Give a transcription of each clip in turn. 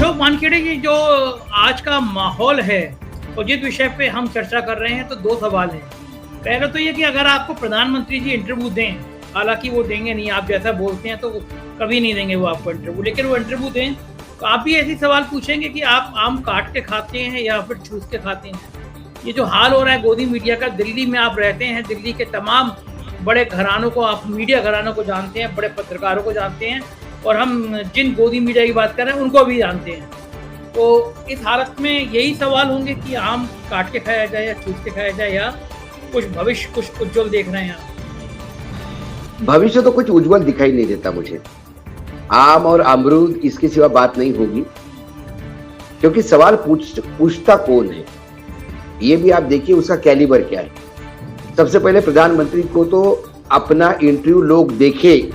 अशोक वानखेड़े जी, जो आज का माहौल है और जिस विषय पे हम चर्चा कर रहे हैं, तो दो सवाल हैं। पहला तो ये कि अगर आपको प्रधानमंत्री जी इंटरव्यू दें, हालांकि वो देंगे नहीं, आप जैसा बोलते हैं तो कभी नहीं देंगे वो आपको इंटरव्यू, लेकिन वो इंटरव्यू दें तो आप भी ऐसे सवाल पूछेंगे कि आप आम काट के खाते हैं या फिर चूस के खाते हैं। ये जो हाल हो रहा है गोदी मीडिया का, दिल्ली में आप रहते हैं, दिल्ली के तमाम बड़े घरानों को, आप मीडिया घरानों को जानते हैं, बड़े पत्रकारों को जानते हैं, और हम जिन गोदी मीडिया की बात कर रहे हैं उनको भी जानते हैं। तो इस हालत में यही सवाल होंगे कि आम काट के खाया जाए या चूस के खाया जाए, या कुछ भविष्य, कुछ उज्जवल देख रहे हैं आप? भविष्य तो कुछ उज्जवल दिखाई नहीं देता मुझे। आम और अमरूद इसके सिवा बात नहीं होगी, क्योंकि सवाल पूछता कौन है ये भी आप देखिए, उसका कैलिबर क्या है। सबसे पहले प्रधानमंत्री को तो अपना इंटरव्यू लोग देखे,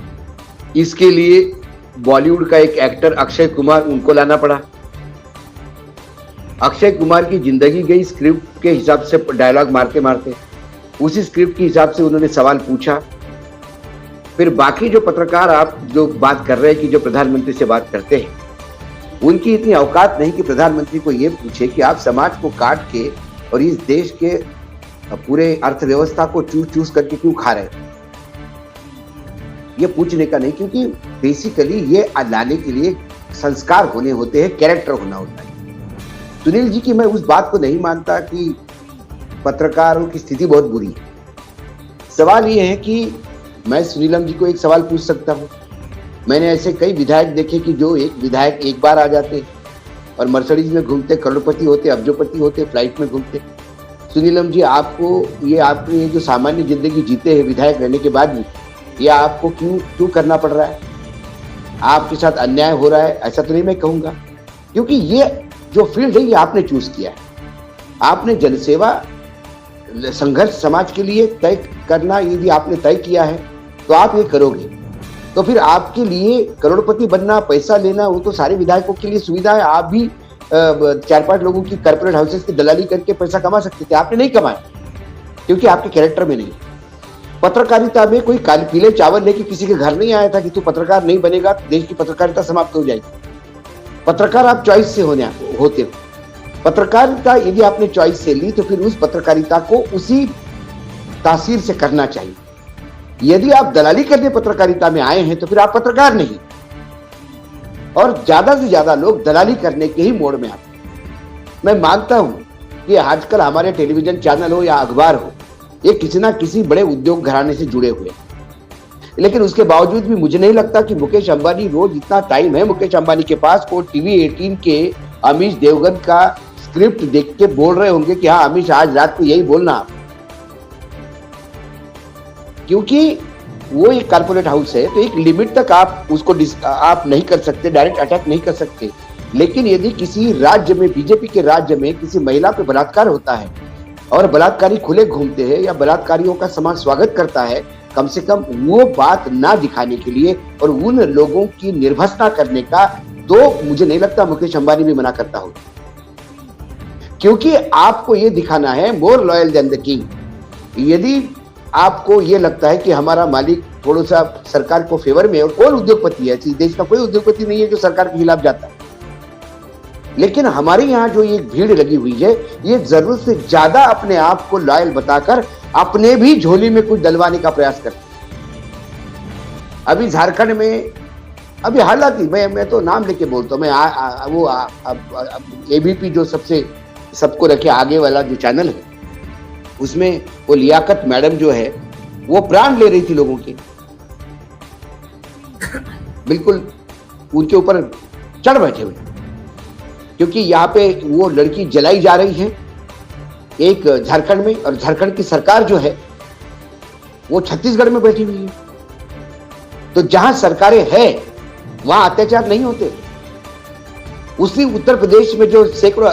इसके लिए बॉलीवुड का एक एक्टर अक्षय कुमार, उनको लाना पड़ा। अक्षय कुमार की जिंदगी गई स्क्रिप्ट के हिसाब से, डायलॉग मारते मारते उसी स्क्रिप्ट के हिसाब से उन्होंने सवाल पूछा। फिर बाकी जो पत्रकार आप जो बात कर रहे हैं कि जो प्रधानमंत्री से बात करते हैं, उनकी इतनी औकात नहीं कि प्रधानमंत्री को यह पूछे कि आप समाज को काट के और इस देश के पूरे अर्थव्यवस्था को चूस करके क्यों खा रहे हैं। ये पूछने का नहीं, क्योंकि बेसिकली ये लाने के लिए संस्कार होने होते हैं, कैरेक्टर होना होता है। सुनील जी की मैं उस बात को नहीं मानता कि पत्रकारों की स्थिति बहुत बुरी है। सवाल ये है कि मैं सुनीलम जी को एक सवाल पूछ सकता हूँ। मैंने ऐसे कई विधायक देखे कि जो एक विधायक एक बार आ जाते और मर्सिडीज में घूमते, करोड़पति होते, अब्जोपति होते, फ्लाइट में घूमते। सुनीलम जी, आपने ये जो सामान्य जिंदगी जीते हैं विधायक रहने के बाद भी, ये आपको क्यों करना पड़ रहा है? आपके साथ अन्याय हो रहा है, ऐसा तो नहीं मैं कहूंगा, क्योंकि ये जो फील्ड है ये आपने चूज किया है। आपने जनसेवा, संघर्ष समाज के लिए तय करना, यदि आपने तय किया है तो आप ये करोगे। तो फिर आपके लिए करोड़पति बनना, पैसा लेना, वो तो सारे विधायकों के लिए सुविधा है। आप भी 4-5 लोगों की कॉर्पोरेट हाउसेस की दलाली करके पैसा कमा सकते थे, आपने नहीं कमाया, क्योंकि आपके कैरेक्टर में नहीं। पत्रकारिता में कोई पीले चावल लेके किसी के घर नहीं आया था कि तू पत्रकार नहीं बनेगा देश की पत्रकारिता समाप्त हो जाएगी। पत्रकार आप चॉइस से होते हो। पत्रकारिता यदि आपने चॉइस से ली तो फिर उस पत्रकारिता को उसी तासीर से करना चाहिए। यदि आप दलाली करने पत्रकारिता में आए हैं तो फिर आप पत्रकार नहीं। और ज्यादा से ज्यादा लोग दलाली करने के ही मोड़ में आते हैं। मैं मानता हूं कि आजकल हमारे टेलीविजन चैनल हो या अखबार हो, ये किसी ना किसी बड़े उद्योग घराने से जुड़े हुए, लेकिन उसके बावजूद भी मुझे नहीं लगता कि मुकेश अंबानी, रोज इतना टाइम है मुकेश अंबानी के पास, को टीवी 18 के अमीश देवगन का स्क्रिप्ट देख के बोल रहे होंगे कि हाँ अमीश आज रात को यही बोलना आप, क्योंकि वो एक कॉर्पोरेट हाउस है। तो एक लिमिट तक आप उसको आप नहीं कर सकते, डायरेक्ट अटैक नहीं कर सकते। लेकिन यदि किसी राज्य में, बीजेपी के राज्य में किसी महिला पे बलात्कार होता है और बलात्कारी खुले घूमते हैं या बलात्कारियों का समाज स्वागत करता है, कम से कम वो बात ना दिखाने के लिए और उन लोगों की निर्भसना करने का, तो मुझे नहीं लगता मुकेश अंबानी भी मना करता हो, क्योंकि आपको ये दिखाना है more loyal than the king. यदि आपको ये लगता है कि हमारा मालिक थोड़ा सा सरकार को फेवर में, और कौन उद्योगपति है, इस देश का कोई उद्योगपति नहीं है जो सरकार के खिलाफ जाता है, लेकिन हमारे यहाँ जो ये भीड़ लगी हुई है, ये जरूरत से ज्यादा अपने आप को लॉयल बताकर अपने भी झोली में कुछ डलवाने का प्रयास करते हैं। अभी झारखंड में, अभी हालांकि मैं तो नाम लेके बोलता हूँ, मैं वो एबीपी जो सबको रखे आगे वाला जो चैनल है, उसमें वो लियाकत मैडम जो है वो प्राण ले रही थी लोगों के, बिल्कुल उनके ऊपर चढ़ बैठे हुए, क्योंकि यहाँ पे वो लड़की जलाई जा रही है एक झारखंड में, और झारखंड की सरकार जो है वो छत्तीसगढ़ में बैठी हुई है। तो जहां सरकारें हैं वहां अत्याचार नहीं होते। उसी उत्तर प्रदेश में जो सैकड़ों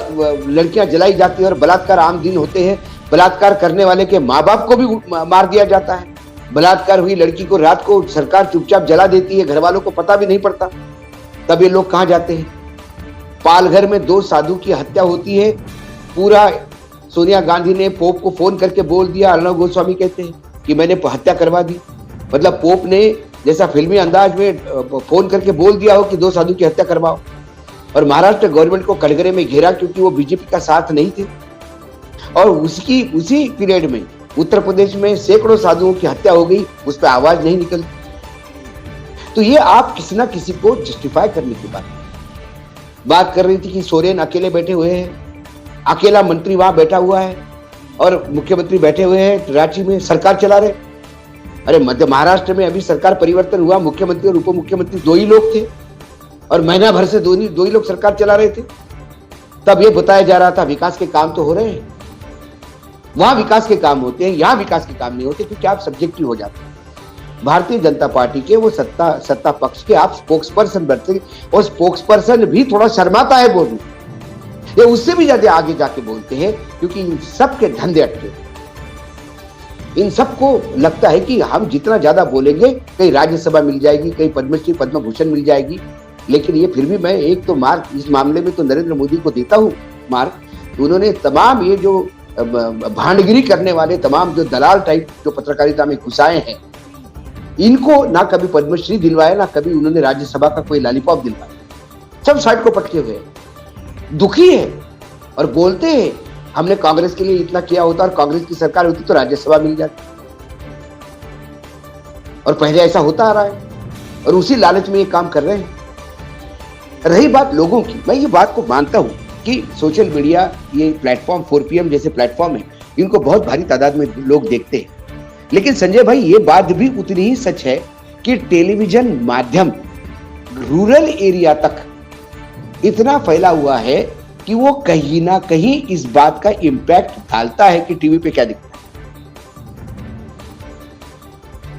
लड़कियां जलाई जाती है और बलात्कार आम दिन होते हैं, बलात्कार करने वाले के माँ बाप को भी मार दिया जाता है। बलात्कार हुई लड़की को रात को सरकार चुपचाप जला देती है, घर वालों को पता भी नहीं पड़ता। तब ये लोग कहां जाते हैं? पालघर में 2 साधु की हत्या होती है, पूरा सोनिया गांधी ने पोप को फोन करके बोल दिया, अर्णव गोस्वामी कहते हैं कि मैंने हत्या करवा दी। मतलब पोप ने जैसा फिल्मी अंदाज में फोन करके बोल दिया हो कि 2 साधु की हत्या करवाओ। और महाराष्ट्र गवर्नमेंट को कटघरे में घेरा क्योंकि वो बीजेपी का साथ नहीं थे। और उसी पीरियड में उत्तर प्रदेश में सैकड़ों साधुओं की हत्या हो गई, उस पर आवाज नहीं निकलती। तो ये आप किसी ना किसी को जस्टिफाई करने की बात कर रही थी कि सोरेन अकेले बैठे हुए हैं, अकेला मंत्री वहां बैठा हुआ है और मुख्यमंत्री बैठे हुए हैं रांची में, सरकार चला रहे। अरे मध्य महाराष्ट्र में अभी सरकार परिवर्तन हुआ, मुख्यमंत्री और उप मुख्यमंत्री 2 ही लोग थे और महीना भर से 2 ही लोग सरकार चला रहे थे। तब ये बताया जा रहा था विकास के काम तो हो रहे हैं, वहां विकास के काम होते हैं, यहां विकास के काम नहीं होते, क्योंकि आप सब्जेक्टिव हो जाते हैं। भारतीय जनता पार्टी के वो सत्ता पक्ष के आप स्पोक्स पर्सन बनते, और स्पोक्स पर्सन भी थोड़ा शर्माता है बोलने, ये उससे भी ज्यादा आगे जाके बोलते हैं, क्योंकि इन सबके धंधे अटके। इन सबको लगता है कि हम जितना ज्यादा बोलेंगे कहीं राज्यसभा मिल जाएगी, कहीं पद्मश्री पद्म भूषण मिल जाएगी। लेकिन ये फिर भी मैं एक तो मार्क इस मामले में तो नरेंद्र मोदी को देता हूं मार्क, उन्होंने तमाम ये जो भांडगिरी करने वाले तमाम जो दलाल टाइप जो पत्रकारिता में घुसाए हैं, इनको ना कभी पद्मश्री दिलवाया, ना कभी उन्होंने राज्यसभा का कोई लॉलीपॉप दिलवाया। सब साइड को पटके हुए दुखी है और बोलते हैं हमने कांग्रेस के लिए इतना किया होता और कांग्रेस की सरकार होती तो राज्यसभा मिल जाती। और पहले ऐसा होता आ रहा है और उसी लालच में ये काम कर रहे हैं। रही बात लोगों की, मैं ये बात को मानता हूं कि सोशल मीडिया, ये प्लेटफॉर्म 4PM जैसे प्लेटफॉर्म है, इनको बहुत भारी तादाद में लोग देखते हैं। लेकिन संजय भाई ये बात भी उतनी ही सच है कि टेलीविजन माध्यम रूरल एरिया तक इतना फैला हुआ है कि वो कहीं ना कहीं इस बात का इंपैक्ट डालता है कि टीवी पे क्या दिखता है।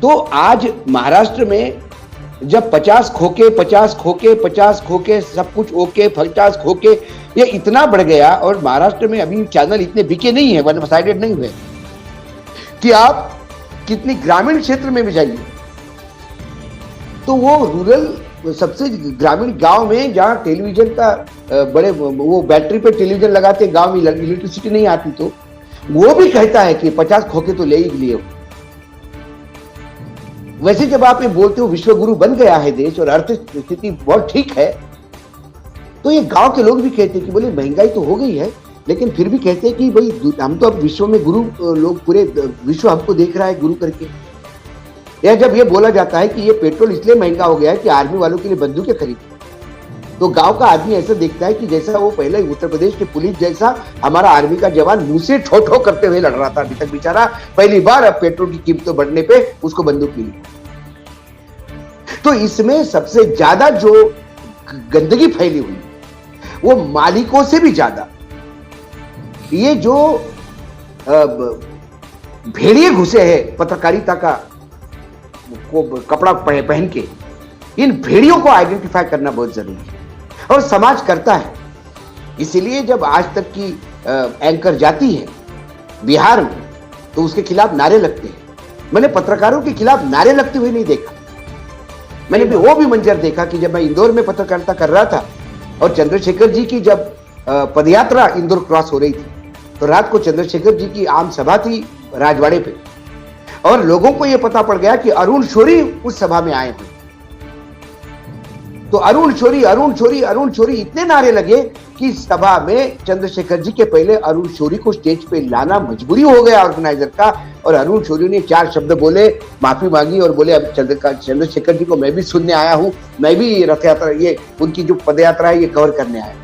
तो आज महाराष्ट्र में जब 50 खोके सब कुछ ओके, 50 खोके, ये इतना बढ़ गया और महाराष्ट्र में अभी चैनल इतने बिके नहीं है, वन साइडेड नहीं हुए कि आप कितनी ग्रामीण क्षेत्र में भी जाइए तो वो रूरल सबसे ग्रामीण गांव में जहां टेलीविजन का बड़े वो बैटरी पे टेलीविजन लगाते, गांव में इलेक्ट्रिसिटी नहीं आती, तो वो भी कहता है कि 50 खोके तो ले ही लिए। वैसे जब आप ये बोलते हो विश्व गुरु बन गया है देश और अर्थ स्थिति बहुत ठीक है, तो ये गांव के लोग भी कहते हैं कि बोले महंगाई तो हो गई है, लेकिन फिर भी कहते हैं कि भाई हम तो अब विश्व में गुरु, लोग पूरे विश्व हमको देख रहा है गुरु करके। या जब ये बोला जाता है कि ये पेट्रोल इसलिए महंगा हो गया है कि आर्मी वालों के लिए बंदूकें खरीदी, तो गांव का आदमी ऐसा देखता है कि जैसा वो पहले उत्तर प्रदेश के पुलिस जैसा हमारा आर्मी का जवान मुंह से ठो ठो करते हुए लड़ रहा था, अभी तक बेचारा पहली बार अब पेट्रोल की कीमतों बढ़ने पे उसको बंदूक मिली। तो इसमें सबसे ज्यादा जो गंदगी फैली हुई वो मालिकों से भी ज्यादा ये जो भेड़िए घुसे हैं पत्रकारिता का को कपड़ा पहन के, इन भेड़ियों को आइडेंटिफाई करना बहुत जरूरी है और समाज करता है। इसीलिए जब आज तक की एंकर जाती है बिहार में तो उसके खिलाफ नारे लगते हैं। मैंने पत्रकारों के खिलाफ नारे लगते हुए नहीं देखा। मैंने भी वो भी मंजर देखा कि जब मैं इंदौर में पत्रकारिता कर रहा था और चंद्रशेखर जी की जब पदयात्रा इंदौर क्रॉस हो रही थी, तो रात को चंद्रशेखर जी की आम सभा थी राजवाड़े पे और लोगों को यह पता पड़ गया कि अरुण शौरी उस सभा में आए हुए। तो अरुण शौरी इतने नारे लगे कि सभा में चंद्रशेखर जी के पहले अरुण शौरी को स्टेज पे लाना मजबूरी हो गया ऑर्गेनाइजर का, और अरुण शौरी ने 4 शब्द बोले, माफी मांगी और बोले अब चंद्रशेखर जी को मैं भी सुनने आया हूं, मैं भी रथ यात्रा, ये उनकी जो पदयात्रा है ये कवर करने आया।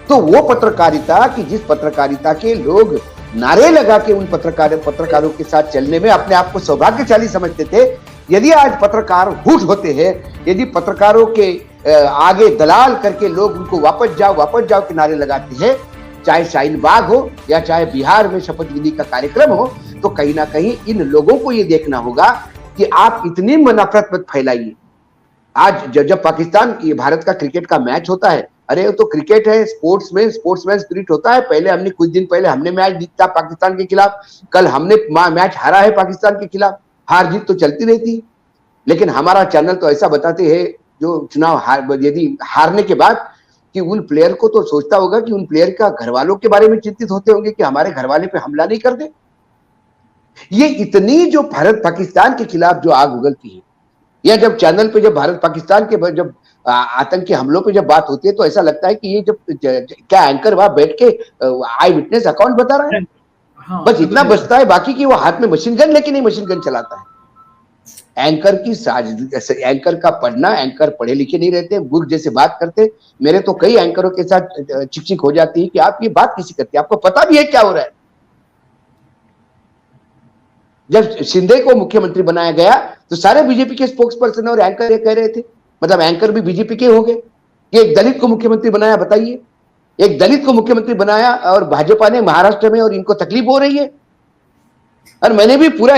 तो वो पत्रकारिता कि जिस पत्रकारिता के लोग नारे लगा के उन पत्रकारों के साथ चलने में अपने आप को सौभाग्यशाली समझते थे, यदि आज पत्रकार हुठ होते हैं, यदि पत्रकारों के आगे दलाल करके लोग उनको वापस जाओ के नारे लगाते हैं, चाहे शाहीन बाग हो या चाहे बिहार में शपथ विधि का कार्यक्रम हो, तो कहीं ना कहीं इन लोगों को ये देखना होगा कि आप इतनी नफरत मत फैलाइए। आज जब पाकिस्तान भारत का क्रिकेट का मैच होता है, अरे तो क्रिकेट है, स्पोर्ट्समैन स्पिरिट होता है। पहले हमने कुछ दिन पहले हमने मैच जीता पाकिस्तान के खिलाफ, कल हमने मैच हारा है पाकिस्तान के खिलाफ। हार जीत तो चलती रहती, लेकिन हमारा चैनल तो ऐसा बताते हैं जो चुनाव यदि हारने के बाद कि उन प्लेयर को तो सोचता होगा कि उन प्लेयर का घर वालों के बारे में चिंतित होते होंगे कि हमारे घर वाले पे हमला नहीं कर दे। ये इतनी जो भारत पाकिस्तान के खिलाफ जो आग उगलती है, या जब चैनल पे जब भारत पाकिस्तान के जब आतंकी हमलों पे जब बात होती है तो ऐसा लगता है कि ये जब क्या एंकर वहां बैठ के आई विटनेस अकाउंट बता रहा है, हाँ, बस इतना बचता है, बाकी की वो हाथ में मशीन गन लेके नहीं मशीन गन चलाता है। एंकर की एंकर का पढ़ना, एंकर पढ़े लिखे नहीं रहते, मूर्ख जैसे बात करते। मेरे तो कई एंकरों के साथ चिक हो जाती है कि आप ये बात किसी करते, आपको पता भी है क्या हो रहा है। जब शिंदे को मुख्यमंत्री बनाया गया तो सारे बीजेपी के स्पोक्स पर्सन और एंकर ये कह रहे थे, मतलब एंकर भी बीजेपी के हो गए कि एक दलित को मुख्यमंत्री बनाया, बताइए, एक दलित को मुख्यमंत्री बनाया और भाजपा ने महाराष्ट्र में, और इनको तकलीफ हो रही है। और मैंने भी पूरा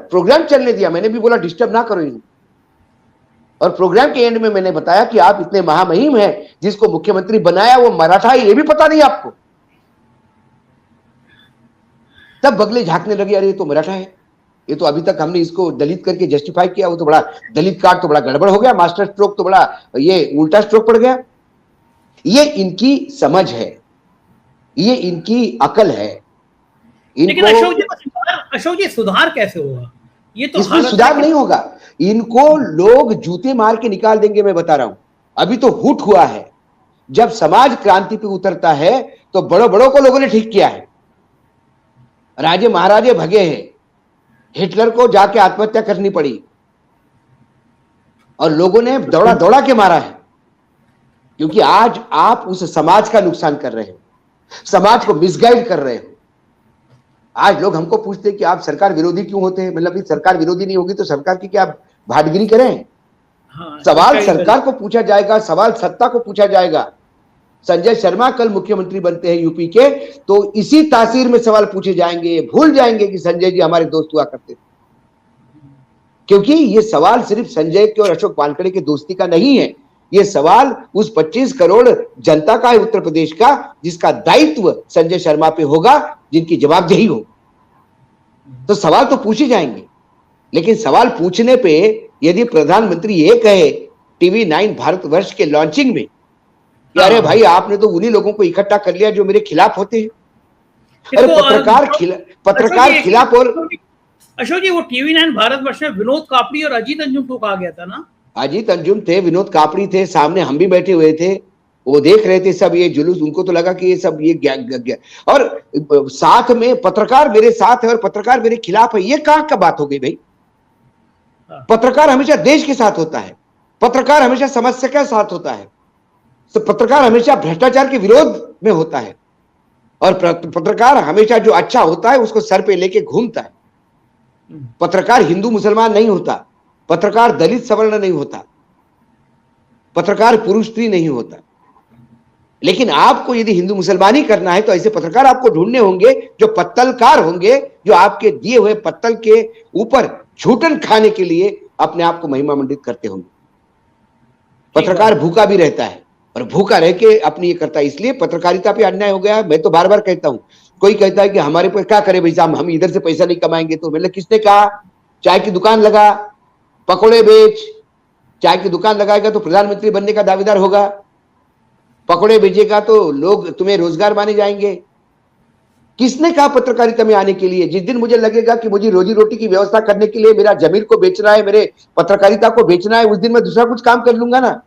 प्रोग्राम चलने दिया, मैंने भी बोला डिस्टर्ब ना करो इनको। और प्रोग्राम के एंड में मैंने बताया कि आप इतने महामहिम हैं, जिसको मुख्यमंत्री बनाया वो मराठा है, ये भी पता नहीं आपको। तब बगले झांकने लगे, अरे ये तो मराठा है, ये तो अभी तक हमने इसको दलित करके जस्टिफाई किया, वो तो बड़ा दलित कार्ड तो बड़ा गड़बड़ हो गया, मास्टर स्ट्रोक तो बड़ा ये उल्टा स्ट्रोक पड़ गया। ये इनकी समझ है, ये इनकी अकल है। लेकिन अशोक जी सुधार कैसे होगा? ये तो इसमें सुधार नहीं होगा, इनको लोग जूते मार के निकाल देंगे, मैं बता रहा हूं। अभी तो हुट हुआ है, जब समाज क्रांति पे उतरता है तो बड़ों बड़ों को लोगों ने ठीक किया है। राजे महाराजे भगे हैं, हिटलर को जाके आत्महत्या करनी पड़ी और लोगों ने दौड़ा दौड़ा के मारा है, क्योंकि आज आप उस समाज का नुकसान कर रहे हो, समाज को मिसगाइड कर रहे हो। आज लोग हमको पूछते हैं कि आप सरकार विरोधी क्यों होते हैं, मतलब सरकार विरोधी नहीं होगी तो सरकार की क्या भाटगिरी करें? हाँ, सवाल सरकार को पूछा जाएगा, सवाल सत्ता को पूछा जाएगा। संजय शर्मा कल मुख्यमंत्री बनते हैं यूपी के, तो इसी तासीर में सवाल पूछे जाएंगे, भूल जाएंगे कि संजय जी हमारे दोस्त हुआ करते थे। क्योंकि ये सवाल सिर्फ संजय के और अशोक वानखेड़े की दोस्ती का नहीं है, ये सवाल उस 25 करोड़ जनता का है उत्तर प्रदेश का, जिसका दायित्व संजय शर्मा पे होगा, जिनकी जवाबदेही हो। तो सवाल तो पूछे जाएंगे, लेकिन सवाल पूछने पे यदि प्रधानमंत्री ये कहे टीवी 9 भारतवर्ष के लॉन्चिंग में कि अरे भाई आपने तो उन्हीं लोगों को इकट्ठा कर लिया जो मेरे खिलाफ होते हैं। अरे पत्रकार खिलाफ। और अशोक जी वो टीवी 9 भारतवर्ष में विनोद कापड़ी और अजीत अंजुम को कहा गया था ना? अजीत अंजुम थे, विनोद कापड़ी थे, सामने हम भी बैठे हुए थे, वो देख रहे थे सब ये जुलूस। उनको तो लगा कि ये सब ये और साथ में पत्रकार मेरे साथ है और पत्रकार मेरे खिलाफ है, ये कहां का बात हो गई भाई? पत्रकार हमेशा देश के साथ होता है, पत्रकार हमेशा समस्या के साथ होता है, तो पत्रकार हमेशा भ्रष्टाचार के विरोध में होता है, और पत्रकार हमेशा जो अच्छा होता है उसको सर पे लेके घूमता है। पत्रकार हिंदू मुसलमान नहीं होता, पत्रकार दलित सवर्ण नहीं होता, पत्रकार पुरुष स्त्री नहीं होता। लेकिन आपको यदि हिंदू मुसलमानी करना है तो ऐसे पत्रकार आपको ढूंढने होंगे जो पत्तलकार होंगे, जो आपके दिए हुए पत्तल के ऊपर झूठन खाने के लिए अपने आप को महिमा मंडित करते होंगे। पत्रकार भूखा भी रहता है और भूखा रह के अपनी ये करता है, इसलिए पत्रकारिता पे अन्याय हो गया। मैं तो बार बार कहता हूं, कोई कहता है कि हमारे पर क्या करे भाई साहब, हम इधर से पैसा नहीं कमाएंगे, तो मतलब किसने कहा? चाय की दुकान लगा, पकोड़े बेच, चाय की दुकान लगाएगा तो प्रधानमंत्री बनने का दावेदार होगा, पकोड़े बेचेगा तो लोग तुम्हें रोजगार माने जाएंगे। किसने कहा पत्रकारिता में आने के लिए? जिस दिन मुझे लगेगा कि मुझे रोजी रोटी की व्यवस्था करने के लिए मेरा जमीन को बेचना है, मेरे पत्रकारिता को बेचना है, उस दिन मैं दूसरा कुछ काम कर लूंगा ना।